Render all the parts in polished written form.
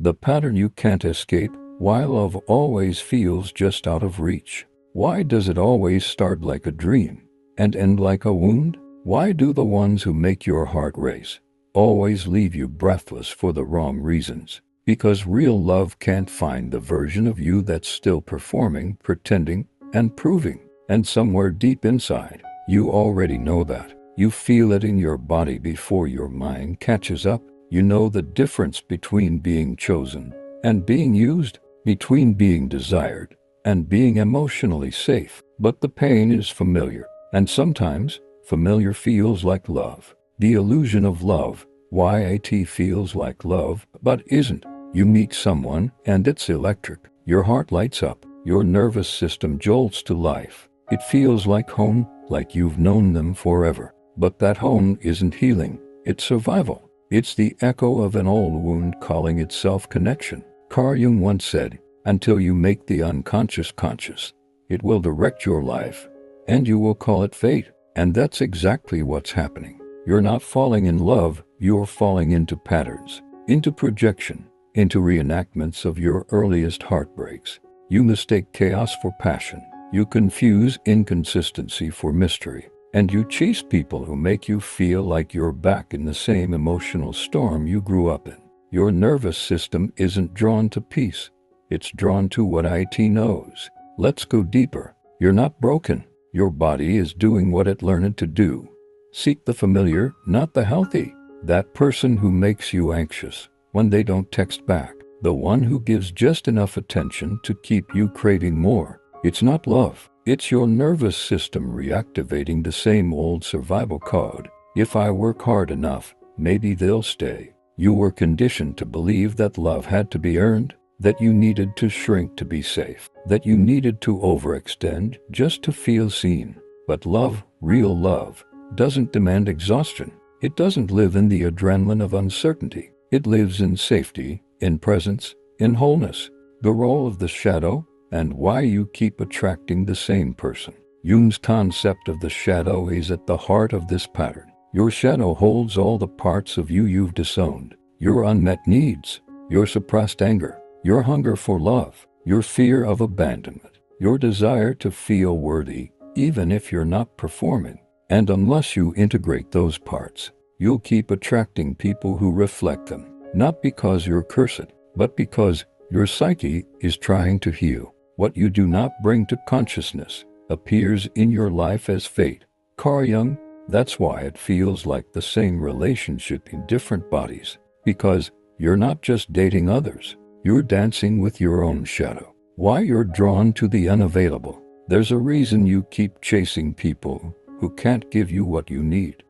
The pattern you can't escape, why love always feels just out of reach. Why does it always start like a dream and end like a wound? Why do the ones who make your heart race always leave you breathless for the wrong reasons? Because real love can't find the version of you that's still performing, pretending, and proving. And somewhere deep inside, you already know that. You feel it in your body before your mind catches up. You know the difference between being chosen and being used, between being desired and being emotionally safe. But the pain is familiar, and sometimes familiar feels like love. The illusion of love. Why it feels like love, but isn't. You meet someone and it's electric. Your heart lights up. Your nervous system jolts to life. It feels like home, like you've known them forever. But that home isn't healing. It's survival. It's the echo of an old wound calling itself connection. Carl Jung once said, "Until you make the unconscious conscious, it will direct your life, and you will call it fate." And that's exactly what's happening. You're not falling in love, you're falling into patterns, into projection, into reenactments of your earliest heartbreaks. You mistake chaos for passion. You confuse inconsistency for mystery. And you chase people who make you feel like you're back in the same emotional storm you grew up in. Your nervous system isn't drawn to peace. It's drawn to what it knows. Let's go deeper. You're not broken. Your body is doing what it learned to do. Seek the familiar, not the healthy. That person who makes you anxious when they don't text back. The one who gives just enough attention to keep you craving more. It's not love. It's your nervous system reactivating the same old survival code. If I work hard enough, maybe they'll stay. You were conditioned to believe that love had to be earned, that you needed to shrink to be safe, that you needed to overextend just to feel seen. But love, real love, doesn't demand exhaustion. It doesn't live in the adrenaline of uncertainty. It lives in safety, in presence, in wholeness. The role of the shadow, and why you keep attracting the same person. Jung's concept of the shadow is at the heart of this pattern. Your shadow holds all the parts of you you've disowned. Your unmet needs, your suppressed anger, your hunger for love, your fear of abandonment, your desire to feel worthy, even if you're not performing. And unless you integrate those parts, you'll keep attracting people who reflect them. Not because you're cursed, but because your psyche is trying to heal. What you do not bring to consciousness appears in your life as fate. Carl Jung, that's why it feels like the same relationship in different bodies. Because you're not just dating others, you're dancing with your own shadow. Why you're drawn to the unavailable. There's a reason you keep chasing people who can't give you what you need.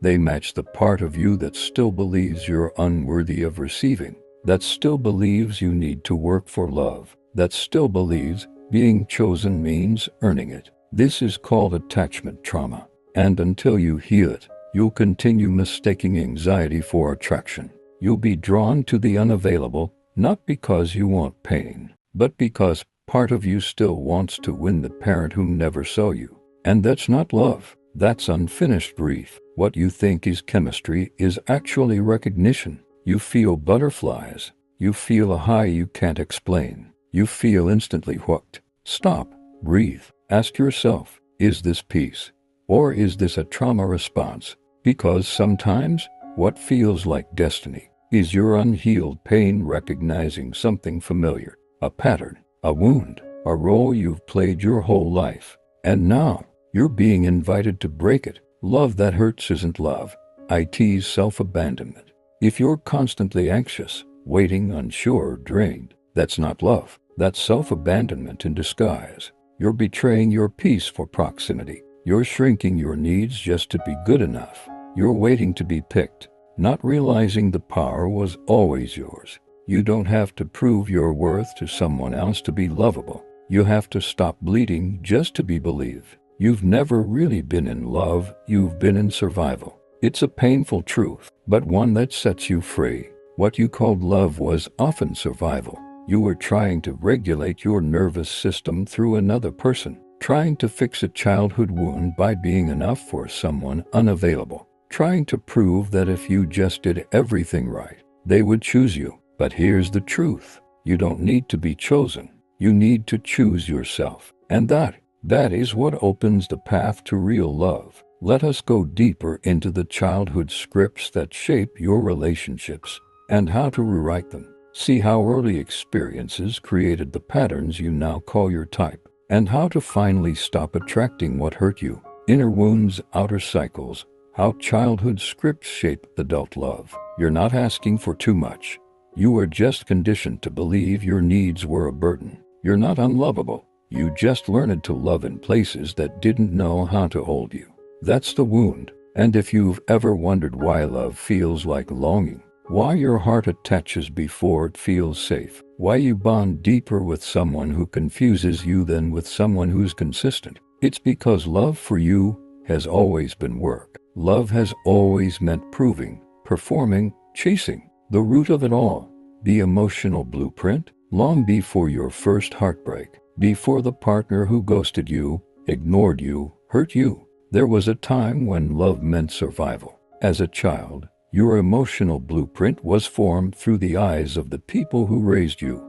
They match the part of you that still believes you're unworthy of receiving, that still believes you need to work for love, that still believes being chosen means earning it. This is called attachment trauma. And until you heal it, you'll continue mistaking anxiety for attraction. You'll be drawn to the unavailable, not because you want pain, but because part of you still wants to win the parent who never saw you. And that's not love. That's unfinished grief. What you think is chemistry is actually recognition. You feel butterflies. You feel a high you can't explain. You feel instantly hooked. Stop. Breathe. Ask yourself, is this peace? Or is this a trauma response? Because sometimes, what feels like destiny is your unhealed pain recognizing something familiar. A pattern, a wound, a role you've played your whole life. And now, you're being invited to break it. Love that hurts isn't love. It's self-abandonment. If you're constantly anxious, waiting, unsure, drained, that's not love. That's self-abandonment in disguise. You're betraying your peace for proximity. You're shrinking your needs just to be good enough. You're waiting to be picked, not realizing the power was always yours. You don't have to prove your worth to someone else to be lovable. You have to stop bleeding just to be believed. You've never really been in love, you've been in survival. It's a painful truth, but one that sets you free. What you called love was often survival. You were trying to regulate your nervous system through another person, trying to fix a childhood wound by being enough for someone unavailable, trying to prove that if you just did everything right, they would choose you. But here's the truth. You don't need to be chosen. You need to choose yourself. And that is what opens the path to real love. Let us go deeper into the childhood scripts that shape your relationships and how to rewrite them. See how early experiences created the patterns you now call your type, and how to finally stop attracting what hurt you. Inner wounds, outer cycles, how childhood scripts shape adult love. You're not asking for too much. You were just conditioned to believe your needs were a burden. You're not unlovable. You just learned to love in places that didn't know how to hold you. That's the wound. And if you've ever wondered why love feels like longing, why your heart attaches before it feels safe, why you bond deeper with someone who confuses you than with someone who's consistent, it's because love for you has always been work. Love has always meant proving, performing, chasing. The root of it all, the emotional blueprint, long before your first heartbreak, before the partner who ghosted you, ignored you, hurt you. There was a time when love meant survival. As a child, your emotional blueprint was formed through the eyes of the people who raised you.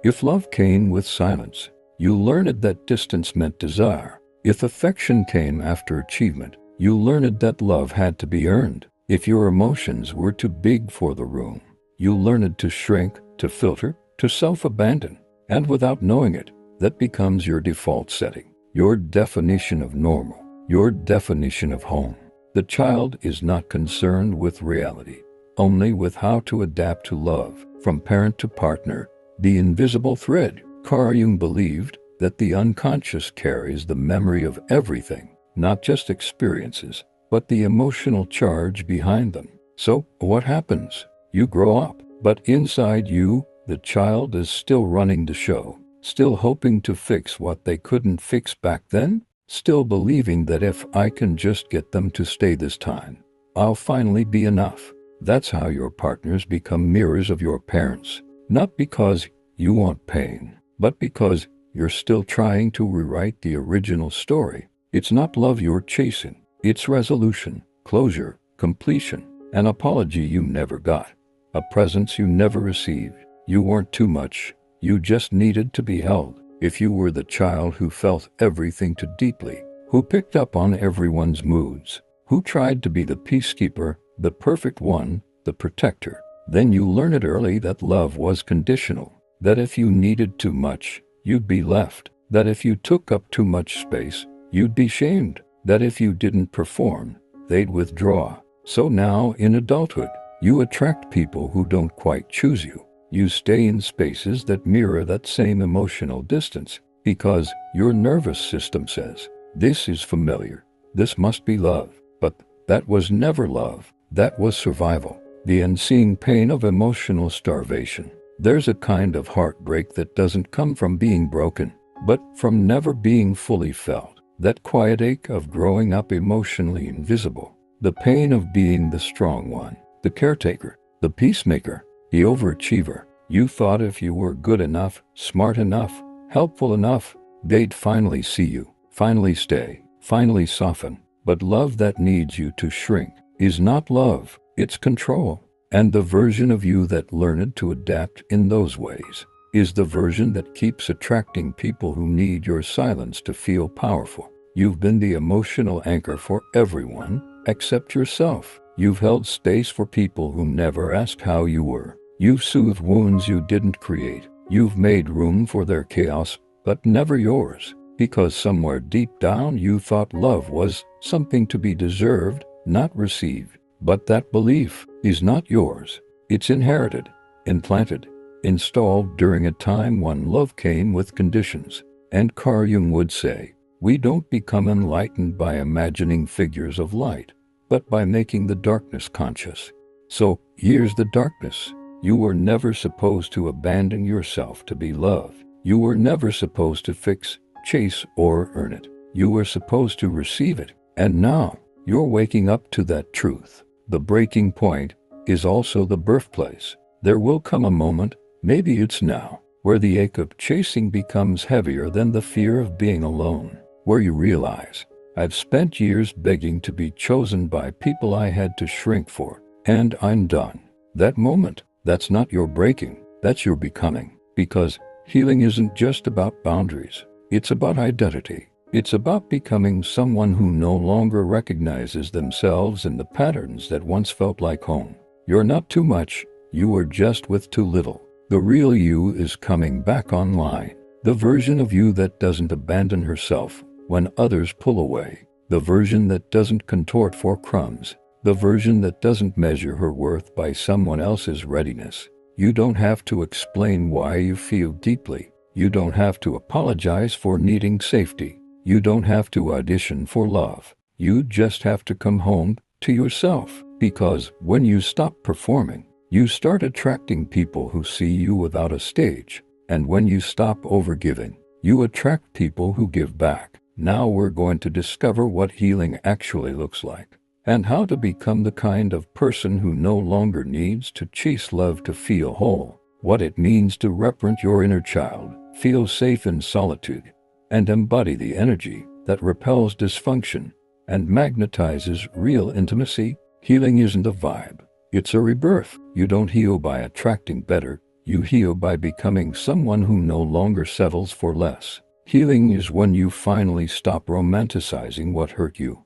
If love came with silence, you learned that distance meant desire. If affection came after achievement, you learned that love had to be earned. If your emotions were too big for the room, you learned to shrink, to filter, to self-abandon. And without knowing it, that becomes your default setting, your definition of normal, your definition of home. The child is not concerned with reality, only with how to adapt to love. From parent to partner, the invisible thread. Carl Jung believed that the unconscious carries the memory of everything, not just experiences, but the emotional charge behind them. So, what happens? You grow up, but inside you, the child is still running the show, still hoping to fix what they couldn't fix back then, still believing that if I can just get them to stay this time, I'll finally be enough. That's how your partners become mirrors of your parents, not because you want pain, but because you're still trying to rewrite the original story. It's not love you're chasing. It's resolution, closure, completion, an apology you never got, a presence you never received. You weren't too much, you just needed to be held. If you were the child who felt everything too deeply, who picked up on everyone's moods, who tried to be the peacekeeper, the perfect one, the protector, then you learned early that love was conditional, that if you needed too much, you'd be left, that if you took up too much space, you'd be shamed, that if you didn't perform, they'd withdraw. So now in adulthood, you attract people who don't quite choose you. You stay in spaces that mirror that same emotional distance because your nervous system says, this is familiar, this must be love. But that was never love, that was survival. The unseen pain of emotional starvation. There's a kind of heartbreak that doesn't come from being broken, but from never being fully felt. That quiet ache of growing up emotionally invisible. The pain of being the strong one, the caretaker, the peacemaker, the overachiever. You thought if you were good enough, smart enough, helpful enough, they'd finally see you, finally stay, finally soften. But love that needs you to shrink is not love, it's control. And the version of you that learned to adapt in those ways is the version that keeps attracting people who need your silence to feel powerful. You've been the emotional anchor for everyone except yourself. You've held space for people who never asked how you were. You've soothed wounds you didn't create. You've made room for their chaos, but never yours. Because somewhere deep down you thought love was something to be deserved, not received. But that belief is not yours. It's inherited, implanted, installed during a time when love came with conditions. And Carl Jung would say, we don't become enlightened by imagining figures of light, but by making the darkness conscious. So, here's the darkness. You were never supposed to abandon yourself to be loved. You were never supposed to fix, chase, or earn it. You were supposed to receive it. And now, you're waking up to that truth. The breaking point is also the birthplace. There will come a moment, maybe it's now, where the ache of chasing becomes heavier than the fear of being alone, where you realize, I've spent years begging to be chosen by people I had to shrink for, and I'm done. That moment, That's not your breaking, that's your becoming. Because healing isn't just about boundaries. It's about identity. It's about becoming someone who no longer recognizes themselves in the patterns that once felt like home. You're not too much, you were just with too little. The real you is coming back online. The version of you that doesn't abandon herself when others pull away. The version that doesn't contort for crumbs. The version that doesn't measure her worth by someone else's readiness. You don't have to explain why you feel deeply. You don't have to apologize for needing safety. You don't have to audition for love. You just have to come home to yourself. Because when you stop performing, you start attracting people who see you without a stage. And when you stop overgiving, you attract people who give back. Now we're going to discover what healing actually looks like, and how to become the kind of person who no longer needs to chase love to feel whole. What it means to represent your inner child, feel safe in solitude, and embody the energy that repels dysfunction and magnetizes real intimacy. Healing isn't a vibe, it's a rebirth. You don't heal by attracting better, you heal by becoming someone who no longer settles for less. Healing is when you finally stop romanticizing what hurt you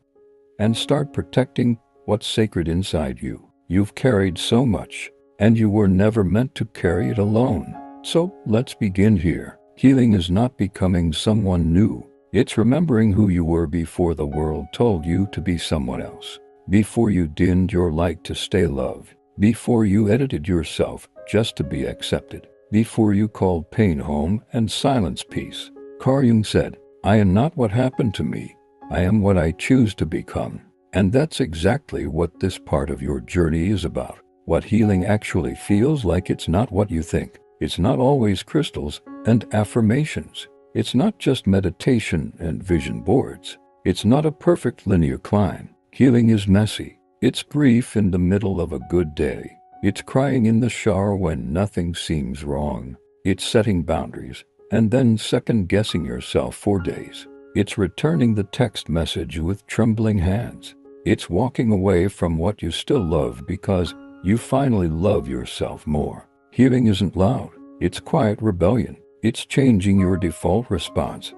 and start protecting what's sacred inside you. You've carried so much, and you were never meant to carry it alone. So let's begin here. Healing is not becoming someone new. It's remembering who you were before the world told you to be someone else. Before you dimmed your light to stay loved. Before you edited yourself just to be accepted. Before you called pain home and silence peace. Carl Jung said, "I am not what happened to me. I am what I choose to become." And that's exactly what this part of your journey is about. What healing actually feels like. It's not what you think. It's not always crystals and affirmations. It's not just meditation and vision boards. It's not a perfect linear climb. Healing is messy. It's grief in the middle of a good day. It's crying in the shower when nothing seems wrong. It's setting boundaries and then second-guessing yourself for days. It's returning the text message with trembling hands. It's walking away from what you still love because you finally love yourself more. Healing isn't loud. It's quiet rebellion. It's changing your default response.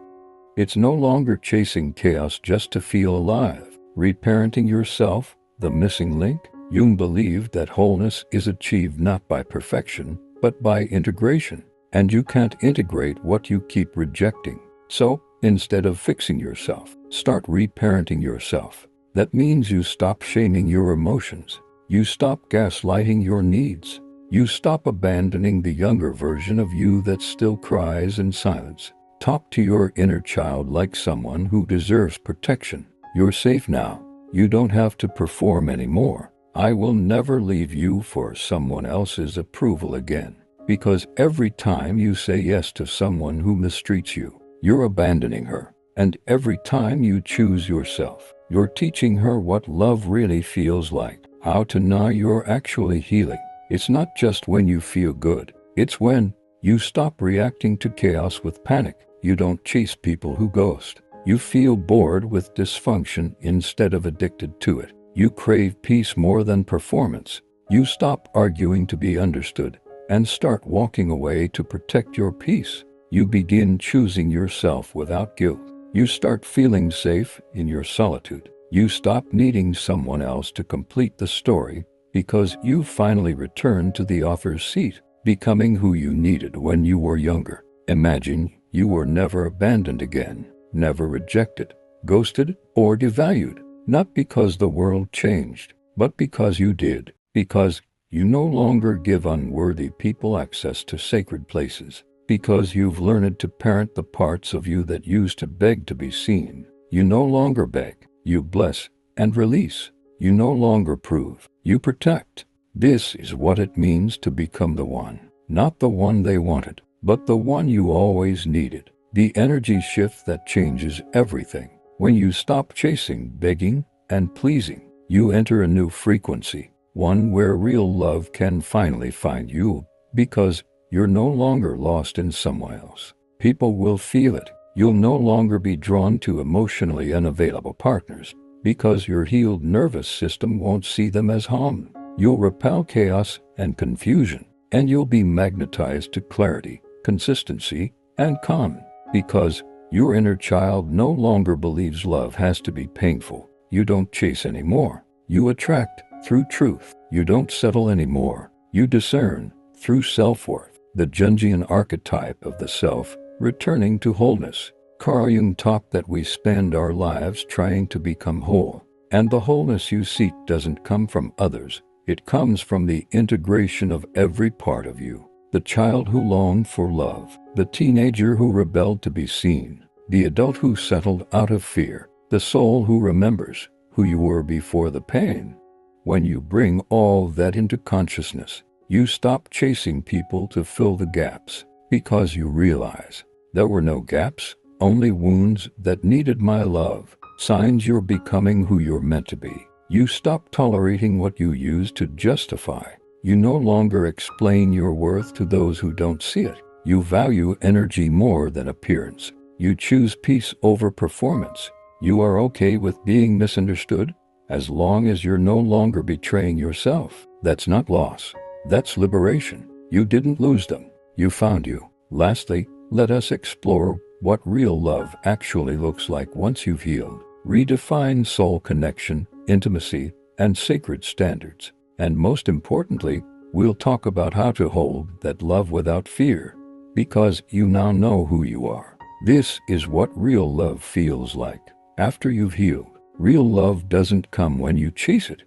It's no longer chasing chaos just to feel alive. Reparenting yourself, the missing link. Jung believed that wholeness is achieved not by perfection, but by integration. And you can't integrate what you keep rejecting. So, instead of fixing yourself, start reparenting yourself. That means you stop shaming your emotions. You stop gaslighting your needs. You stop abandoning the younger version of you that still cries in silence. Talk to your inner child like someone who deserves protection. You're safe now. You don't have to perform anymore. I will never leave you for someone else's approval again. Because every time you say yes to someone who mistreats you, you're abandoning her. And every time you choose yourself, you're teaching her what love really feels like. How to know you're actually healing. It's not just when you feel good. It's when you stop reacting to chaos with panic. You don't chase people who ghost. You feel bored with dysfunction instead of addicted to it. You crave peace more than performance. You stop arguing to be understood and start walking away to protect your peace. You begin choosing yourself without guilt. You start feeling safe in your solitude. You stop needing someone else to complete the story because you finally returned to the author's seat, becoming who you needed when you were younger. Imagine you were never abandoned again, never rejected, ghosted, or devalued, not because the world changed, but because you did, because you no longer give unworthy people access to sacred places, because you've learned to parent the parts of you that used to beg to be seen. You no longer beg, you bless and release. You no longer prove, you protect. This is what it means to become the one, not the one they wanted, but the one you always needed. The energy shift that changes everything. When you stop chasing, begging, and pleasing, you enter a new frequency, one where real love can finally find you, because you're no longer lost in someone else. People will feel it. You'll no longer be drawn to emotionally unavailable partners, because your healed nervous system won't see them as harm. You'll repel chaos and confusion, and you'll be magnetized to clarity, consistency, and calm, because your inner child no longer believes love has to be painful. You don't chase anymore. You attract through truth. You don't settle anymore. You discern through self-worth. The Jungian archetype of the self, returning to wholeness. Carl Jung taught that we spend our lives trying to become whole, and the wholeness you seek doesn't come from others. It comes from the integration of every part of you. The child who longed for love, the teenager who rebelled to be seen, the adult who settled out of fear, the soul who remembers who you were before the pain. When you bring all that into consciousness, you stop chasing people to fill the gaps, because you realize there were no gaps, only wounds that needed my love, signs you're becoming who you're meant to be. You stop tolerating what you used to justify. You no longer explain your worth to those who don't see it. You value energy more than appearance. You choose peace over performance. You are okay with being misunderstood, as long as you're no longer betraying yourself. That's not loss. That's liberation. You didn't lose them. You found you. Lastly, let us explore what real love actually looks like once you've healed. Redefine soul connection, intimacy, and sacred standards. And most importantly, we'll talk about how to hold that love without fear, because you now know who you are. This is what real love feels like after you've healed. Real love doesn't come when you chase it.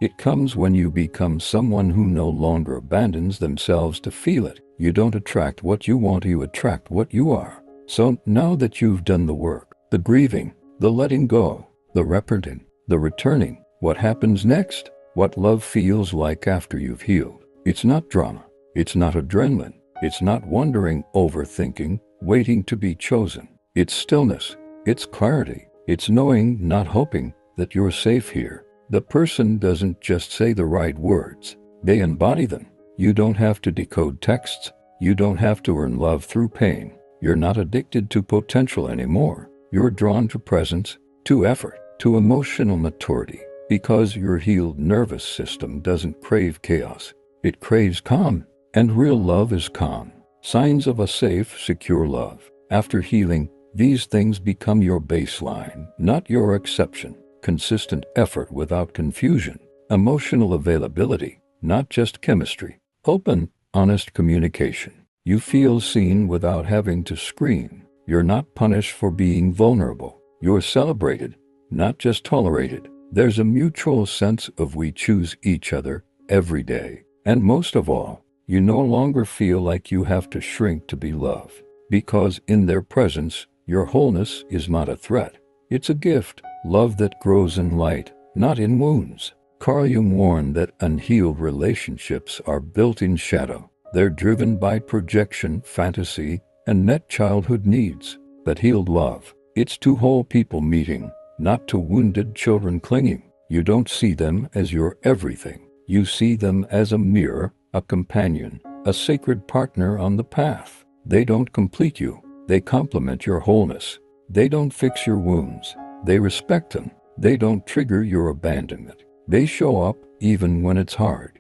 It comes when you become someone who no longer abandons themselves to feel it. You don't attract what you want, you attract what you are. So now that you've done the work, the grieving, the letting go, the repenting, the returning, what happens next? What love feels like after you've healed. It's not drama. It's not adrenaline. It's not wondering, overthinking, waiting to be chosen. It's stillness. It's clarity. It's knowing, not hoping, that you're safe here. The person doesn't just say the right words. They embody them. You don't have to decode texts. You don't have to earn love through pain. You're not addicted to potential anymore. You're drawn to presence, to effort, to emotional maturity, because your healed nervous system doesn't crave chaos. It craves calm, and real love is calm. Signs of a safe, secure love. After healing, these things become your baseline, not your exception. Consistent effort without confusion. Emotional availability, not just chemistry. Open, honest communication. You feel seen without having to scream. You're not punished for being vulnerable. You're celebrated, not just tolerated. There's a mutual sense of we choose each other every day. And most of all, you no longer feel like you have to shrink to be loved, because in their presence, your wholeness is not a threat. It's a gift, love that grows in light, not in wounds. Carl Jung warned that unhealed relationships are built in shadow. They're driven by projection, fantasy, and met childhood needs. But healed love, it's two whole people meeting, not two wounded children clinging. You don't see them as your everything. You see them as a mirror, a companion, a sacred partner on the path. They don't complete you. They complement your wholeness. They don't fix your wounds. They respect them. They don't trigger your abandonment. They show up even when it's hard.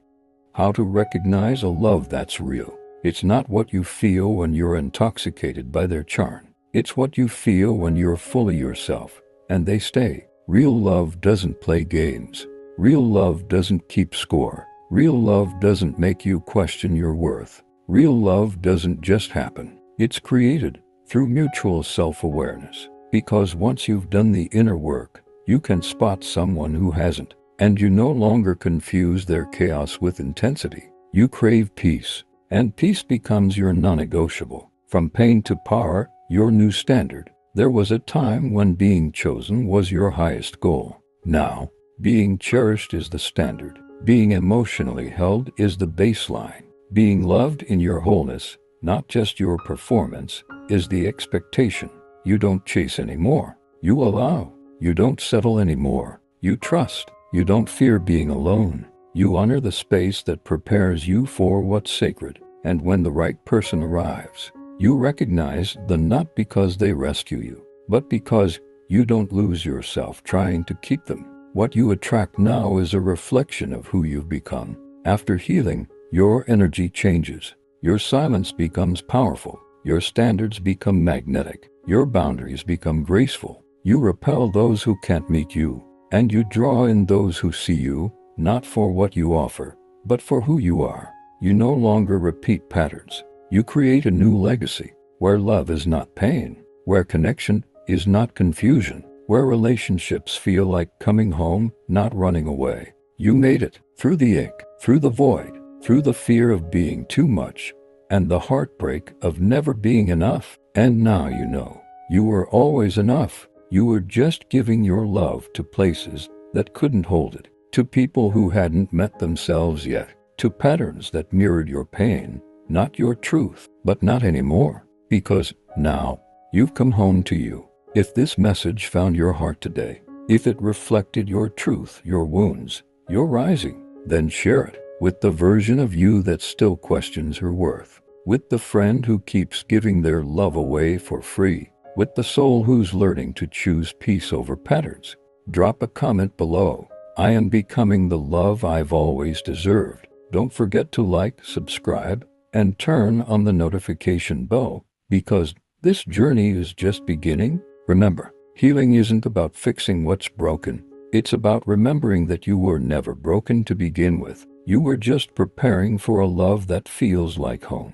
How to recognize a love that's real. It's not what you feel when you're intoxicated by their charm. It's what you feel when you're fully yourself, and they stay. Real love doesn't play games. Real love doesn't keep score. Real love doesn't make you question your worth. Real love doesn't just happen. It's created through mutual self-awareness. Because once you've done the inner work, you can spot someone who hasn't, and you no longer confuse their chaos with intensity. You crave peace, and peace becomes your non-negotiable. From pain to power, your new standard. There was a time when being chosen was your highest goal. Now, being cherished is the standard. Being emotionally held is the baseline. Being loved in your wholeness, not just your performance, is the expectation. You don't chase anymore. You allow. You don't settle anymore. You trust. You don't fear being alone. You honor the space that prepares you for what's sacred. And when the right person arrives, you recognize them not because they rescue you, but because you don't lose yourself trying to keep them. What you attract now is a reflection of who you've become. After healing, your energy changes. Your silence becomes powerful. Your standards become magnetic. Your boundaries become graceful. You repel those who can't meet you, and you draw in those who see you, not for what you offer, but for who you are. You no longer repeat patterns. You create a new legacy, where love is not pain, where connection is not confusion, where relationships feel like coming home, not running away. You made it, through the ache, through the void, through the fear of being too much, and the heartbreak of never being enough. And now you know, you were always enough. You were just giving your love to places that couldn't hold it, to people who hadn't met themselves yet, to patterns that mirrored your pain, not your truth. But not anymore, because now you've come home to you. If this message found your heart today, if it reflected your truth, your wounds, your rising, then share it with the version of you that still questions her worth, with the friend who keeps giving their love away for free, with the soul who's learning to choose peace over patterns. Drop a comment below. I am becoming the love I've always deserved. Don't forget to like, subscribe, and turn on the notification bell, because this journey is just beginning. Remember, healing isn't about fixing what's broken. It's about remembering that you were never broken to begin with. You were just preparing for a love that feels like home.